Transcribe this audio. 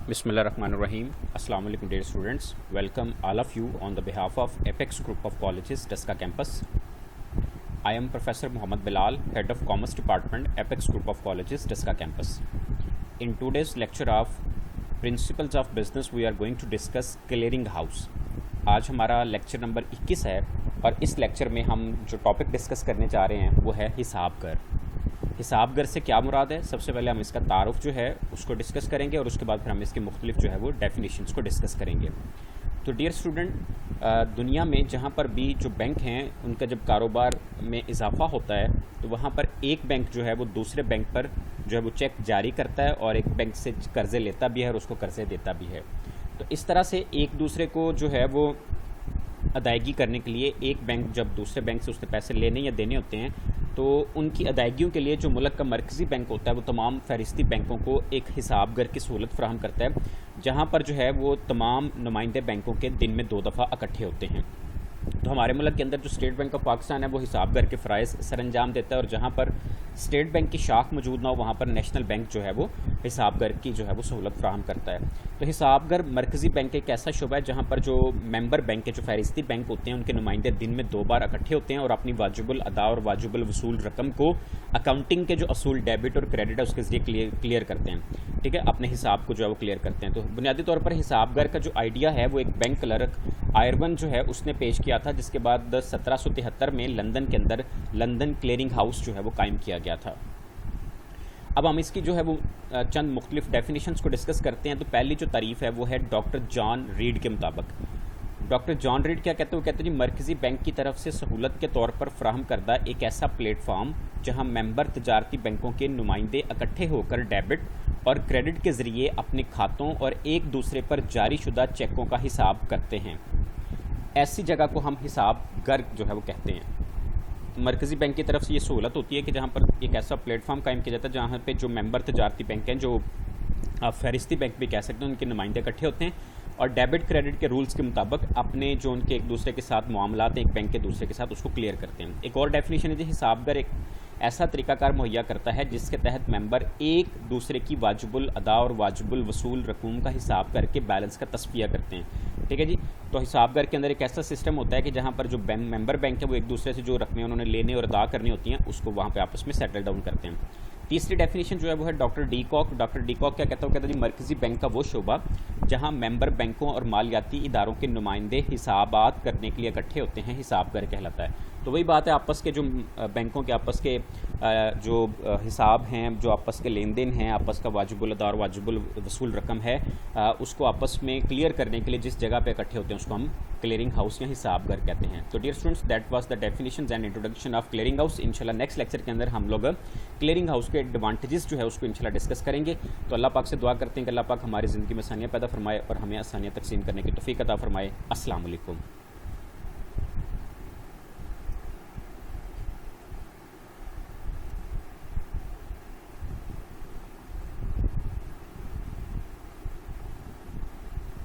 Bismillahirrahmanirrahim. Assalamu alaikum dear students. Welcome all of you on the behalf of Apex Group of Colleges, Tasca campus. I am Professor Muhammad Bilal, Head of Commerce Department, Apex Group of Colleges, Tasca campus. In today's lecture of Principles of Business, we are going to discuss clearing house. आज हमारा lecture number 21 है और इस lecture में हम जो topic discuss करने जा रहे हैं वो है हिसाब घर। हिसाब घर से क्या मुराद है, सबसे पहले हम इसका तारुफ जो है उसको डिस्कस करेंगे और उसके बाद फिर हम इसके मुख्तलिफ जो है वो डेफिनेशंस को डिस्कस करेंगे। तो डियर स्टूडेंट, दुनिया में जहाँ पर भी जो बैंक हैं उनका जब कारोबार में इजाफा होता है तो वहाँ पर एक बैंक जो है वो दूसरे बैंक पर जो है वो चेक जारी करता है और एक बैंक से कर्ज़े लेता भी है और उसको कर्ज़े देता भी है। तो इस तरह से एक दूसरे को जो है वो अदायगी करने के लिए एक बैंक जब दूसरे बैंक से उसने पैसे लेने या देने होते हैं तो उनकी अदायगियों के लिए जो मुल्क का मरकज़ी बैंक होता है वो तमाम फहरिस्ती बैंकों को एक हिसाब घर की सहूलत फराहम करता है, जहाँ पर जो है वो तमाम नुमाइंदे बैंकों के दिन में 2 दफ़ा इकट्ठे होते हैं। तो हमारे मुल्क के अंदर जो स्टेट बैंक ऑफ पाकिस्तान है वो हिसाब घर के फ़राइज़ सर अंजाम देता है और जहाँ पर स्टेट बैंक की शाख मौजूद ना हो वहाँ पर नेशनल बैंक जो है वो हिसाब घर की जो है वो सहूलत फराहम करता है। तो हिसाब घर मरकज़ी बैंक एक ऐसा शुबा है जहाँ पर जो मेंबर बैंक के जो फहरिस्ती बैंक होते हैं उनके नुमाइंदे दिन में 2 बार इकट्ठे होते हैं और अपनी वाजिबुल अदा और वाजिबुल वसूल रकम को अकाउंटिंग के जो असूल डेबिट और क्रेडिट है उसके ज़रिए क्लियर करते हैं। ठीक है, अपने हिसाब को जो है वो क्लियर करते हैं। तो बुनियादी तौर पर हिसाब घर का जो आइडिया है वो एक बैंक क्लर्क आयरवन जो है उसने पेश किया था, जिसके बाद 1773 में लंदन के अंदर लंदन क्लियरिंग हाउस जो है वो कायम किया गया था। अब हम इसकी जो है वो चंद मुख्तलिफ डेफिनेशंस को डिस्कस करते हैं। तो पहली जो तारीफ़ है वो है डॉक्टर जॉन रीड के मुताबिक। डॉक्टर जॉन रीड क्या कहते हैं? वो कहते हैं जी मरकज़ी बैंक की तरफ से सहूलत के तौर पर फ्राहम करदा एक ऐसा प्लेटफार्म जहां मेंबर तजारती बैंकों के नुमाइंदे इकट्ठे होकर डेबिट और क्रेडिट के ज़रिए अपने खातों और एक दूसरे पर जारी शुदा चेकों का हिसाब करते हैं। ऐसी जगह को हम हिसाब घर जो है वो कहते हैं। मरकज़ी बैंक की तरफ से ये सहूलत होती है कि जहाँ पर एक ऐसा प्लेटफार्म कायम किया जाता है जहाँ पे जो मेंबर तजारती बैंक हैं, जो आप फहरिस्ती बैंक भी कह सकते हैं, उनके नुमाइंदे इकट्ठे होते हैं और डेबिट क्रेडिट के रूल्स के मुताबिक अपने जो उनके एक दूसरे के साथ मामलात हैं एक बैंक के दूसरे के साथ उसको क्लियर करते हैं। एक और डेफिनेशन है जी हिसाब घर एक ऐसा तरीकाकार मुहैया करता है जिसके तहत मेंबर एक दूसरे की वाजिबुल अदा और वाजिबुल वसूल रकूम का हिसाब करके बैलेंस का तस्फिया करते हैं। ठीक है जी, तो हिसाब घर के अंदर एक ऐसा सिस्टम होता है कि जहाँ पर जो मेंबर बैंक है वो एक दूसरे से जो रकमें उन्होंने लेने और अदा करनी होती हैं उसको वहाँ पे आपस में सेटल डाउन करते हैं। तीसरी डेफिनेशन जो है वो है doctor de Kock. Doctor de Kock क्या कहता है? वो कहता है जी मरकज़ी बैंक का वो शोबा जहाँ मेंबर बैंकों और मालियाती इदारों के नुमाइंदे हिसाबात करने के लिए इकट्ठे होते हैं, हिसाब घर कहलाता है। तो वही बात है, आपस के जो बैंकों के आपस के जो हिसाब हैं, जो आपस के लेन देन हैं, आपस का वाजिबुल अदा और वाजिबुल वसूल रकम है उसको आपस में क्लियर करने के लिए जिस जगह पे इकट्ठे होते हैं उसको हम क्लियरिंग हाउस या हिसाब घर कहते हैं। तो dear students, that was the definitions and introduction of clearing house. इंशाल्लाह नेक्स्ट लेक्चर के अंदर हम लोग क्लियरिंग हाउस के एडवांटेजेस जो है उसको इंशाल्लाह डिस्कस करेंगे। तो अल्लाह पाक से दुआ करते हैं कि अल्लाह पाक हमारी ज़िंदगी में आसानियाँ पैदा फरमाए और हमें आसानियाँ तकसीम करने की तौफीक अता फरमाए। अस्सलाम वालेकुम।